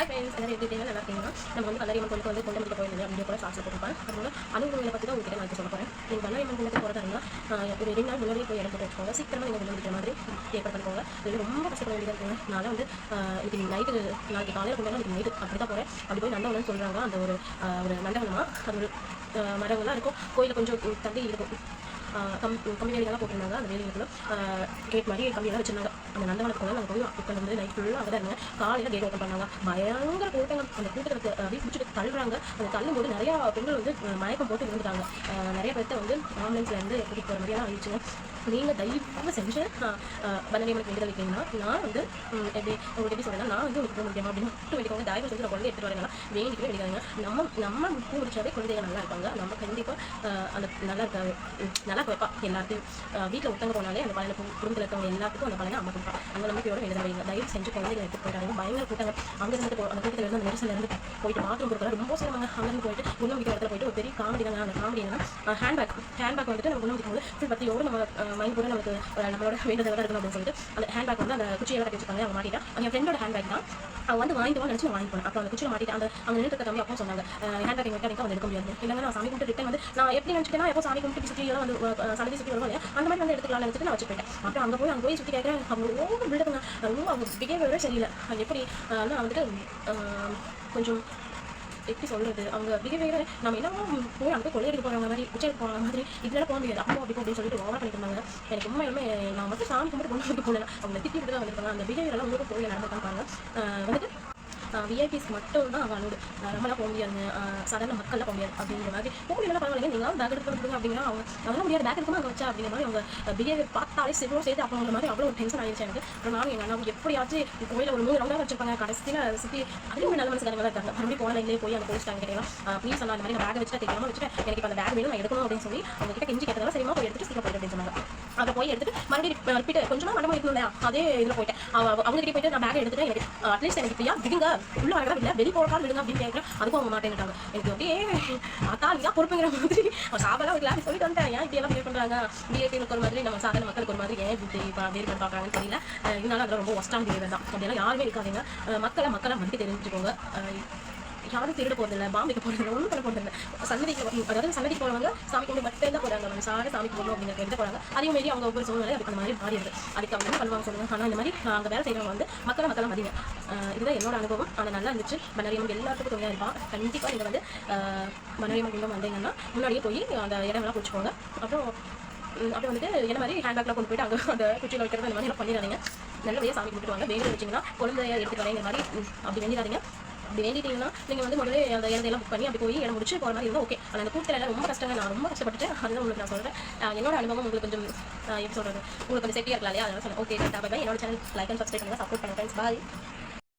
Hi friends, எல்லாரும் எப்படி இருக்கீங்க? நல்லா இருக்கீங்கன்னா நம்ம வந்து பல்லாரியம்மன் கோயிலுக்கு வந்து கொண்டு முடிக்க போயிருந்தீங்க வீடியோ கூட ஷார்ட்ஸில் போட்டுருப்பேன். அதோட அனுபவங்களை பற்றி தான் உங்ககிட்ட நான் சொல்ல போகிறேன். நீங்கள் பல்லாரியம்மன் கோயிலுக்கு போகிறதா இருந்தால் ஒரு 2 நாள் முன்னாடி போய் இடம் போட்டு வச்சுக்கோங்க. சீக்கிரமாக நீங்கள் உள்ள முடிக்கிற மாதிரி ஏற்பாடு பண்ணிக்கோங்க. இது ரொம்ப கஷ்டப்பட வேண்டியதாக இருக்குங்க. நான் வந்து இன்னைக்கு நைட்டு நாளைக்கு காலையில் கொண்டு வரலாம், நைட்டு அப்படி தான் போகிறேன். அப்படி போய் நந்தவனம்னு சொல்கிறாங்க. அந்த ஒரு நந்தவனமாக அது ஒரு மரங்கள்லாம் இருக்கும். கோயிலில் கொஞ்சம் தள்ளி இருக்கும். கம்பி வேலையெல்லாம் போட்டிருந்தாங்க. அந்த வேலைகளுக்குள்ள கேட் மாதிரி கம்பியெல்லாம் வச்சிருந்தாங்க. அந்த நந்தவனத்துக்குள்ள நாங்கள் போய் இப்போ வந்து நைட் ஃபுல்லாக அங்கே தான் இருந்தேன். காலையில் கேட் ஓப்பன் பண்ணாங்க. பயங்கர கூட்டங்கள். அந்த கூட்டத்தை அப்படியே பிடிச்சிட்டு தள்ளுறாங்க. அந்த தள்ளும்போது நிறையா பெண்கள் வந்து மயக்கம் போட்டு விழுந்துட்டாங்க. நிறைய பேர்த்த வந்து ஆம்புலன்ஸ்லேருந்து கூட்டிகிட்டு போகிற மாதிரியாக ஆயிடுச்சுங்க. நீங்கள் தயவு செஞ்சு பல்லாரியம்மனுக்கு வேண்டியதை வைக்கிறீங்கன்னா நான் வந்து உங்களுக்கு எப்படி சொல்கிறேன்னா நான் வந்து உங்களுக்கு முடியுமா அப்படின்னு மட்டும் வேண்டிக்கோங்க. தயவு செஞ்சு நான் குழந்தை எடுத்துகிட்டு வரேங்கன்னா வேண்டிக்கவே வேண்டிக்காங்க. நம்ம பூ முடிச்சாவே குழந்தைங்க நல்லா இருப்பாங்க. நம்ம கண்டிப்பாக அந்த நல்லா வைப்பா எல்லாத்தையும். வீட்டில் ஒருத்தங்க போனாலே அந்த பழைய குடும்பத்தில் இருக்கவங்க எல்லாத்துக்கும் அந்த பழைய அம்மா கொடுப்பா. அந்த நம்பிக்கையோட எழுத வைங்க. தயவு செஞ்சு குழந்தைங்க எடுத்துகிட்டு போயிட்டாங்க. பயங்கர கூட்டாங்க. அங்கே இருந்து அந்த கூட்டத்தில் இருந்து அந்த நெரிசல் இருந்து போயிட்டு பாத்ரூம் கொடுக்கலாம் ரொம்ப சிரமங்க. அங்கேருந்து போயிட்டு குணமிக்க இடத்துல போயிட்டு ஒரு பெரிய காமெடி தாங்க. அந்த காமெடி என்னன்னா ஹேண்ட்பேக் வந்துட்டு நம்ம குணமிக்கும் போது ஃபுல் பற்றியோடு நம்ம மைண்ட் கூட நமக்கு நம்மளோட வேண்டதை இருக்கணும் அப்படின்னு சொல்லிட்டு அந்த ஹேண்ட்பேக் வந்து அந்த குச்சியெல்லாம் கட்டி வச்சுருக்காங்க. அவங்க மாட்டிட்டா என் ஃப்ரெண்டோட ஹேண்ட்பேக் தான். அவங்க வந்து வாங்கிட்டு நினச்சி நான் வாங்கி போனேன். அப்புறம் அந்த குச்சியில் மாட்டிட்டு அவங்க நிறுத்த தம்பி அப்போ சொன்னாங்க ஹேண்ட்பேக் எங்கள் வீட்டை வந்து எடுக்க முடியாது. இல்லைங்க நான் சாமி கும்பிட்டு ரிட்டன் வந்து நான் எப்படி நினச்சிட்டேன்னா எப்போ சாமி கும்பிட்டு சுற்றி எல்லாம் வந்து சனதி சுற்றி வருவாங்க அந்த மாதிரி வந்து எடுத்துக்கலாம்னு நினச்சிட்டு நான் வச்சு போயிட்டேன். அப்புறம் அங்கே போய் சுற்றி கேட்குறேன். அவங்க ஓவர் பில்டுங்க. ரொம்ப அவங்க பிஹேவியரே சரியில்லை. எப்படி நான் வந்துட்டு கொஞ்சம் எப்படி சொல்கிறது அவங்க பிஹேவியரை நம்ம என்னமோ போய் அங்கே கொள்ளை எடுக்க போகிற மாதிரி உச்சை போகிற மாதிரி இதெல்லாம் போக முடியாது. அப்போ அப்படி அப்படின்னு சொல்லிட்டு ஓவராக பண்ணிட்டு இருந்தாங்க. எனக்கு உண்மையுமே நான் மட்டும் சாமி கும்பிட்டு கொண்டு போனேன். அவங்க திட்டி விட்டு தான் வந்திருக்காங்க. அந்த பிஹேவியரெல்லாம் உங்களுக்கு கோயிலில் நடந்துருக்காங்க பாருங்க. வந்துட்டு விஐபிஸ்க்கு மட்டும் தான் அவனோட நம்மளாம் போக முடியாதுங்க. சாதாரண மக்கள்லாம் போக முடியாது அப்படிங்கிற மாதிரி கோயிலெல்லாம் பரவாயில்லைங்க. நீங்கள் பேக் எடுத்து கொடுங்க அப்படின்னா அவங்க அதெல்லாம் முடியாது. பேக் எடுக்கணும் அங்கே வச்சா அப்படிங்கிற மாதிரி அவங்க பிஹேவியர் பார்த்தாலே சிவரும் சேர்த்து அப்படிங்கிற மாதிரி அவ்வளோ ஒரு டென்ஷன் ஆயிடுச்சு எனக்கு. அப்புறம் நானும் எங்கள் அண்ணா எப்படியாச்சும் கோயிலில் ஒரு 3 ரவுண்டாக வச்சிருப்பாங்க. கடைசியில் சுற்றி அதுவும் நல்ல மனசுக்காரங்க தான் இருக்காங்க. மறுபடியும் போன லைன்லேயே போய் அந்த போலீஸ்காரங்க கேட்கலாம் ப்ளீஸ் சொன்னால் அந்த மாதிரி நான் பேக் வச்சுட்டு தெரியாமல் வச்சுட்டு எனக்கு இப்போ அந்த பேக் வேணும் நான் எடுக்கணும் அப்படின்னு சொல்லி அவங்க கிட்ட கெஞ்சி கேட்டதால சரிமா போய் எடுத்துட்டு சீக்கிரம் போயிட்டு அப்படின்னு சொன்னாங்க. அதை போய் எடுத்துட்டு மறுபடியும் ரிப்பீட் கொஞ்சமாக மண்டமா இருக்கணும் இல்லையா அதே இதில் போயிட்டேன். அவங்ககிட்ட போயிட்டு நான் பேக் எடுத்துட்டு எனக்கு அட்லீஸ்ட் எனக்கு ஃப்ரீயாக விடுங்க உள்ள வரதா இல்லை வெளி போகிறதா விடுங்க அப்படின்னு கேட்குறேன். அதுக்கும் அவங்க மாட்டேன்னுட்டாங்க. எனக்கு அப்படியே அத்தாலியாக பொறுப்புங்கிற மாதிரி சாப்பாடாக ஒரு கிளாஸ் சொல்லிட்டு வந்துட்டேன். ஏன் இப்படி எல்லாம் பிஹேவ் பண்ணுறாங்க பிஹேவியருக்கு ஒரு மாதிரி நம்ம சாதாரண மக்களுக்கு ஒரு மாதிரி ஏன் இப்படி வேறு பார்க்குறாங்கன்னு தெரியல. இதனால அதெல்லாம் ரொம்ப ஒஸ்டான பிஹேவியர் தான். அப்படியெல்லாம் யாருமே இருக்காதீங்க. மக்களை மதிக்க தெரிஞ்சுக்கோங்க. யாரும் திருட போகிறதில்ல பாம்பிக்க போகிறதில்ல ஒன்றும் பண்ண போகிறதில்ல. சன்னதிக்கு போகிறவங்க சாமி கொண்டு மட்டும் தான் போகிறாங்க. நம்ம சாரை சாமிக்கு போகணும் அப்படிங்கிற எடுத்து போகிறாங்க. அதே மாதிரி அவங்க ஒவ்வொரு சூழ்நிலை அதுக்கு அந்த மாதிரி மாறிடுது. அதுக்கு அவங்க என்ன பண்ணுவாங்க சொல்லுவாங்க. ஆனால் இந்த மாதிரி அங்கே வேலை செய்கிறவங்க வந்து மக்களை மதிங்க. இதுதான் என்னோட அனுபவம். ஆனால் நல்லா இருந்துச்சு. பல்லாரியம்மன் எல்லாத்துக்கும் துணையாக இருப்பான். கண்டிப்பாக நீங்கள் வந்து பல்லாரியம்மன் குண்டம் வந்தீங்கன்னா முன்னாடியே போய் அந்த இடமெல்லாம் பிடிச்சிக்கோங்க. அப்புறம் வந்துட்டு என்ன மாதிரி ஹேண்ட்பேக்கில் கொண்டு போயிட்டு அங்கே அந்த குச்சியில் வைக்கிறது அந்த மாதிரி எல்லாம் பண்ணிடாதீங்க. நல்லபடியாக சாமி கும்பிட்டு வாங்க. வேண்டிய வச்சிங்கன்னா குழந்தைய எடுத்துகிட்டு வரேங்கிற மாதிரி அப்படி வேண்டிடாதீங்க. அப்படி வேண்டிட்டீங்கன்னா நீங்கள் வந்து முதல்ல அந்த இடத்தையெல்லாம் புக் பண்ணி அப்படி போய் இடம் முடிச்சு போகிற மாதிரி இருந்தால் ஓகே. ஆனால் அந்த கூட்டத்தில் எல்லாம் ரொம்ப கஷ்டங்க. நான் ரொம்ப கஷ்டப்பட்டுட்டேன். அதுதான் உங்களுக்கு நான் சொல்கிறேன். என்னோட அனுபவம் உங்களுக்கு கொஞ்சம் எப்படி சொல்கிறது உங்களுக்கு கொஞ்சம் சேஃப்டியாக இருக்கலாம் இல்லையா அதனால சொல்லுங்கள். Okay bye. என்னோட சேனல் லைக் அண்ட் சப்ஸ்கிரைப் பண்ணுங்கள். சப்போர்ட் பண்ணுங்கள் ஃப்ரெண்ட்ஸ். பாய்.